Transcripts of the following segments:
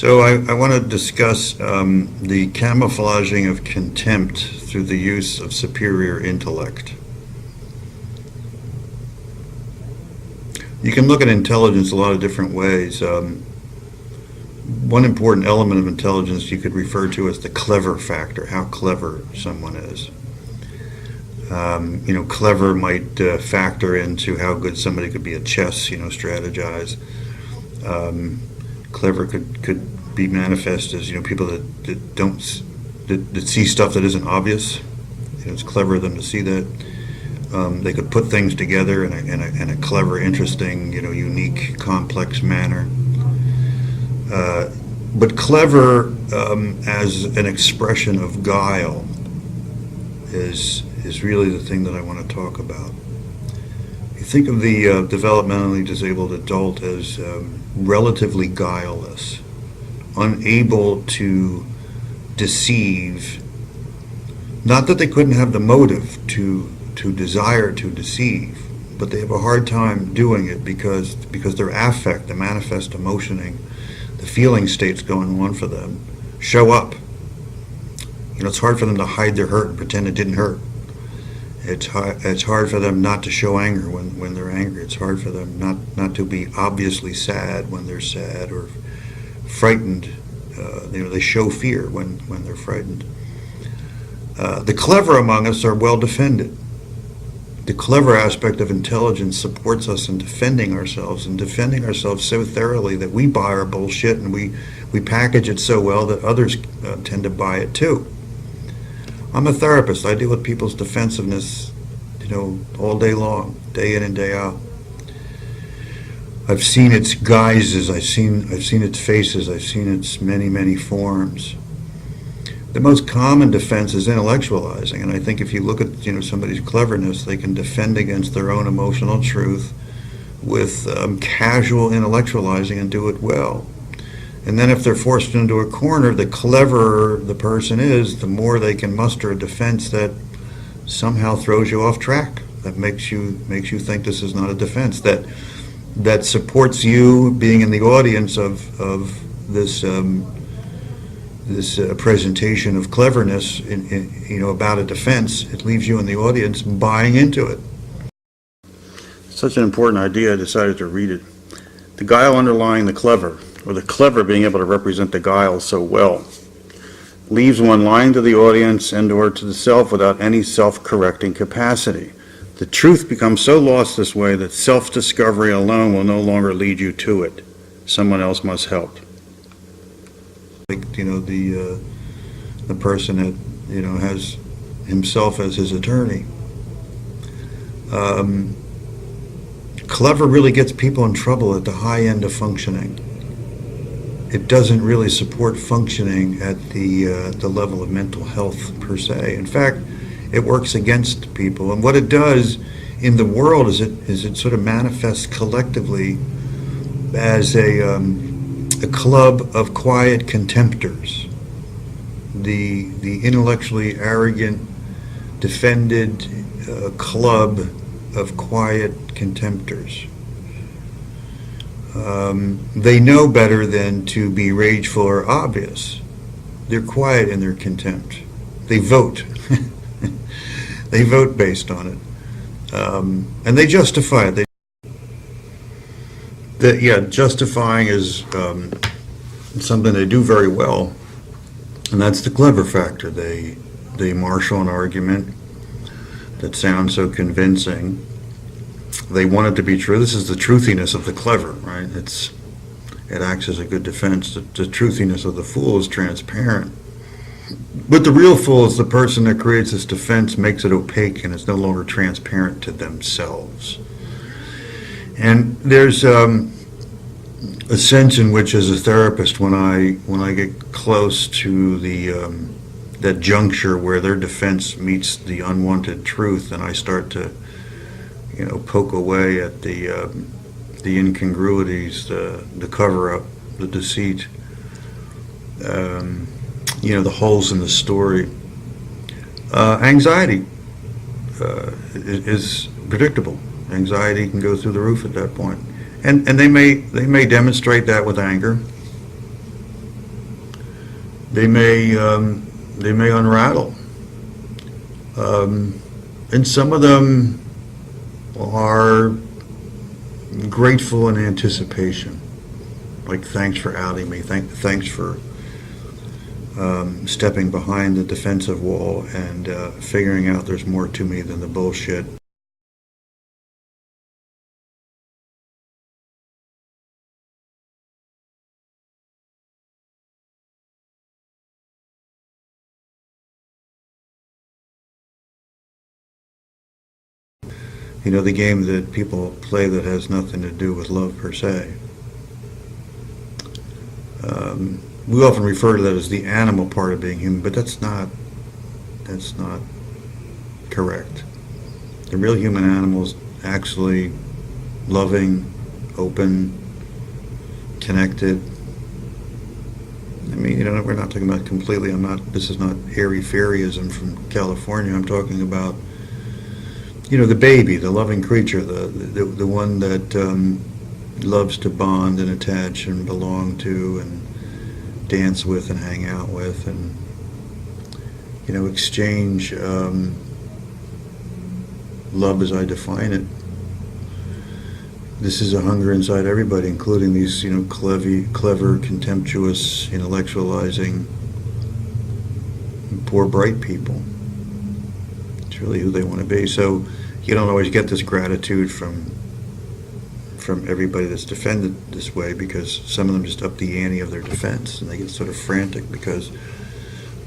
So I want to discuss the camouflaging of contempt through the use of superior intellect. You can look at intelligence a lot of different ways. One important element of intelligence you could refer to as the clever factor, how clever someone is. Clever might factor into how good somebody could be at chess, strategize. Clever could be manifest as people that see stuff that isn't obvious. It's clever of them to see that. They could put things together in a clever, interesting, unique, complex manner. But clever as an expression of guile is really the thing that I want to talk about. You think of the developmentally disabled adult as relatively guileless, unable to deceive. Not that they couldn't have the motive to desire to deceive, but they have a hard time doing it because their affect, the manifest emotioning, the feeling states going on for them show up. It's hard for them to hide their hurt and pretend it didn't hurt. It's hard for them not to show anger when they're angry. It's hard for them not to be obviously sad when they're sad, or frightened. They show fear when they're frightened. The clever among us are well defended. The clever aspect of intelligence supports us in defending ourselves, so thoroughly that we buy our bullshit and we package it so well that others tend to buy it too. I'm a therapist. I deal with people's defensiveness, all day long, day in and day out. I've seen its guises. I've seen its faces. I've seen its many, many forms. The most common defense is intellectualizing, and I think if you look at somebody's cleverness, they can defend against their own emotional truth with casual intellectualizing and do it well. And then if they're forced into a corner, the cleverer the person is, the more they can muster a defense that somehow throws you off track, that makes you think this is not a defense, that supports you being in the audience of this presentation of cleverness about a defense. It leaves you in the audience buying into it. Such an important idea, I decided to read it. The guile underlying the clever, or the clever being able to represent the guile so well, leaves one lying to the audience and or to the self without any self-correcting capacity. The truth becomes so lost this way that self-discovery alone will no longer lead you to it. Someone else must help. The person that has himself as his attorney. Clever really gets people in trouble at the high end of functioning. It doesn't really support functioning at the level of mental health per se. In fact, it works against people. And what it does in the world is it sort of manifests collectively as a club of quiet contemptors. The intellectually arrogant, defended club of quiet contemptors. They know better than to be rageful or obvious. They're quiet in their contempt. They vote. They vote based on it. And they justify it. Justifying is something they do very well, and that's the clever factor. They marshal an argument that sounds so convincing. They want it to be true. This is the truthiness of the clever, right? It acts as a good defense. The truthiness of the fool is transparent. But the real fool is the person that creates this defense, makes it opaque, and is no longer transparent to themselves. And there's a sense in which, as a therapist, when I get close to that juncture where their defense meets the unwanted truth, and I start to poke away at the incongruities, the cover-up, the deceit, the holes in the story. Anxiety is predictable. Anxiety can go through the roof at that point, and they may demonstrate that with anger. they may unrattle. And some of them are grateful in anticipation, like thanks for outing me, thanks for stepping behind the defensive wall and figuring out there's more to me than the bullshit. You know, the game that people play that has nothing to do with love per se. We often refer to that as the animal part of being human, but that's not correct. The real human animal is actually loving, open, connected. I mean, you know, we're not talking about completely. This is not airy-fairyism from California. I'm talking about, you know, the baby, the loving creature, the one that loves to bond and attach and belong to and dance with and hang out with and, you know, exchange love as I define it. This is a hunger inside everybody, including these, you know, clever, contemptuous, intellectualizing, poor, bright people. It's really who they want to be. So you don't always get this gratitude from everybody that's defended this way, because some of them just up the ante of their defense and they get sort of frantic because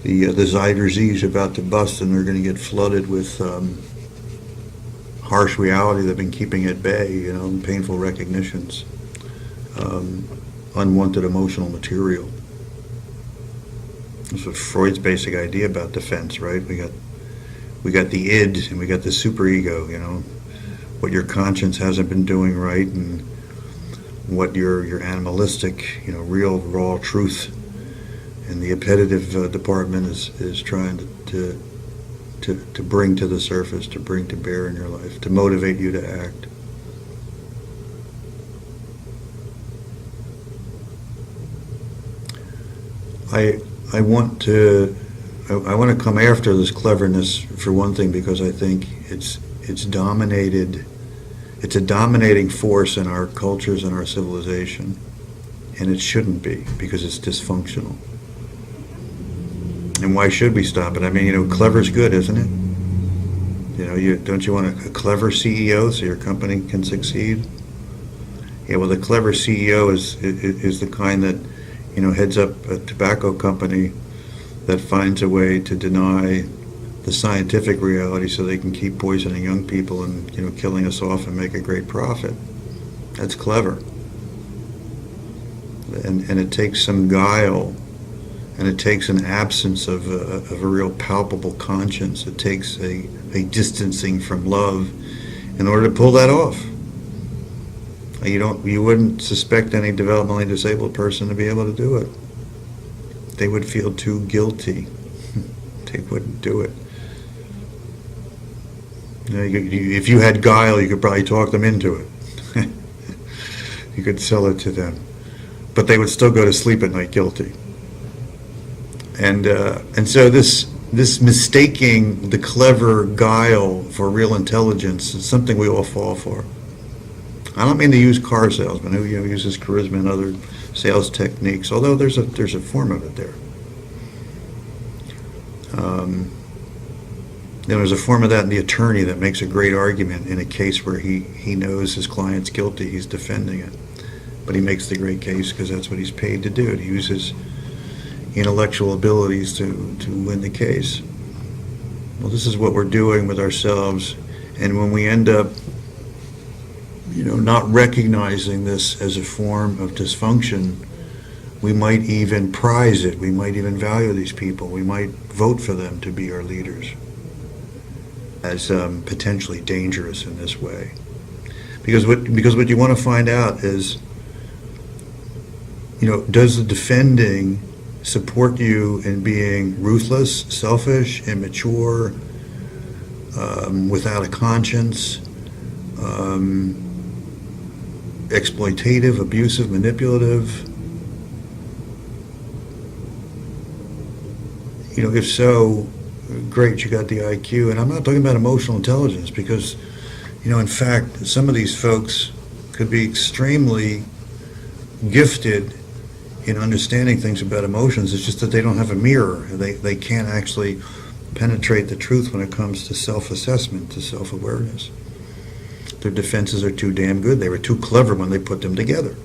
the Zyder-Z is about to bust and they're going to get flooded with harsh reality they've been keeping at bay, you know, painful recognitions, unwanted emotional material. That's what Freud's basic idea about defense, right? We got the id and we got the superego, you know, what your conscience hasn't been doing right and what your animalistic, you know, real raw truth and the appetitive department is trying to bring to the surface, to bring to bear in your life, to motivate you to act. I want to come after this cleverness for one thing, because I think it's dominated. It's a dominating force in our cultures and our civilization, and it shouldn't be, because it's dysfunctional. And why should we stop it? I mean, you know, clever's good, isn't it? You know, don't you want a clever CEO so your company can succeed? Yeah, well, the clever CEO is the kind that, you know, heads up a tobacco company that finds a way to deny the scientific reality so they can keep poisoning young people and, you know, killing us off and make a great profit. That's clever. And it takes some guile, and it takes an absence of a real palpable conscience. It takes a distancing from love in order to pull that off. You wouldn't suspect any developmentally disabled person to be able to do it. They would feel too guilty. They wouldn't do it. You know, if you had guile, you could probably talk them into it. You could sell it to them, but they would still go to sleep at night guilty. And so this mistaking the clever guile for real intelligence is something we all fall for. I don't mean to use car salesman who, you know, uses charisma and other sales techniques, although there's a form of it there. There's a form of that in the attorney that makes a great argument in a case where he knows his client's guilty, he's defending it. But he makes the great case because that's what he's paid to do, to use his intellectual abilities to win the case. Well, this is what we're doing with ourselves, and when we end up, you know, not recognizing this as a form of dysfunction, we might even prize it. We might even value these people. We might vote for them to be our leaders as potentially dangerous in this way. Because what you want to find out is, you know, does the defending support you in being ruthless, selfish, immature, without a conscience, exploitative, abusive, manipulative? if so, great, you got the IQ. And I'm not talking about emotional intelligence because, in fact, some of these folks could be extremely gifted in understanding things about emotions. It's just that they don't have a mirror. They can't actually penetrate the truth when it comes to self-assessment, to self-awareness. Their defenses are too damn good. They were too clever when they put them together.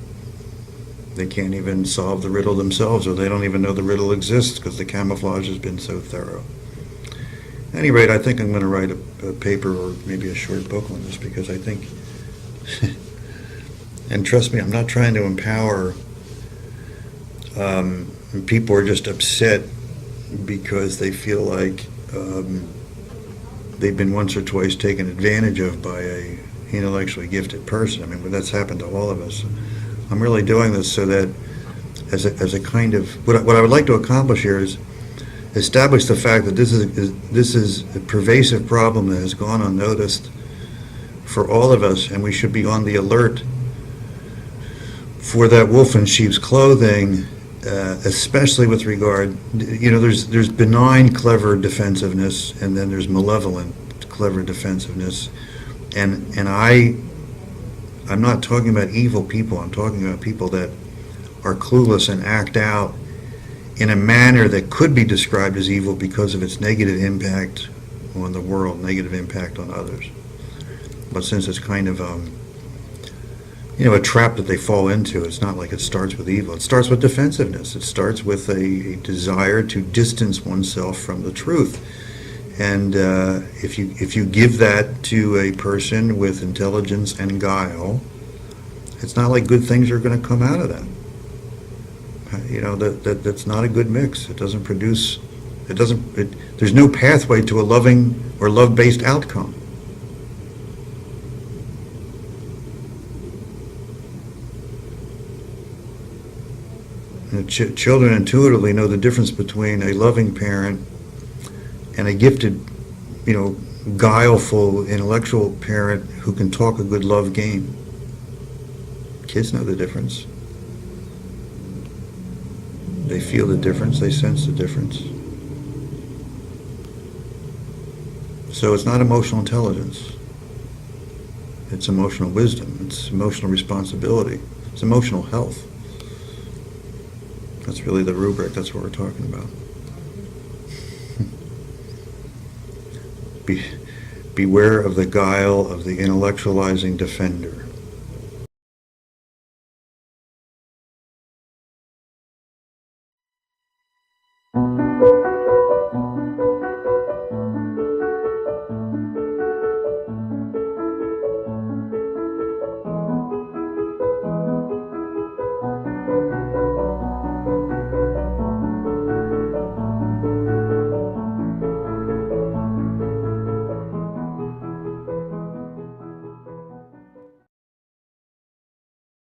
They can't even solve the riddle themselves, or they don't even know the riddle exists because the camouflage has been so thorough. At any rate, I think I'm going to write a paper or maybe a short book on this because I think, and trust me, I'm not trying to empower. People are just upset because they feel like they've been once or twice taken advantage of by a intellectually gifted person. I mean, that's happened to all of us. I'm really doing this so that as a kind of, what I would like to accomplish here is establish the fact that this is a pervasive problem that has gone unnoticed for all of us, and we should be on the alert for that wolf in sheep's clothing, especially with regard, there's benign, clever defensiveness, and then there's malevolent, clever defensiveness, and I'm not talking about evil people. I'm talking about people that are clueless and act out in a manner that could be described as evil because of its negative impact on the world, negative impact on others. But since it's kind of a trap that they fall into, it's not like it starts with evil. It starts with defensiveness. It starts with a desire to distance oneself from the truth. And if you give that to a person with intelligence and guile, it's not like good things are going to come out of that. That's not a good mix. It doesn't produce. There's no pathway to a loving or love-based outcome. Children intuitively know the difference between a loving parent and a gifted, guileful, intellectual parent who can talk a good love game. Kids know the difference. They feel the difference. They sense the difference. So it's not emotional intelligence. It's emotional wisdom. It's emotional responsibility. It's emotional health. That's really the rubric. That's what we're talking about. Beware of the guile of the intellectualizing defender.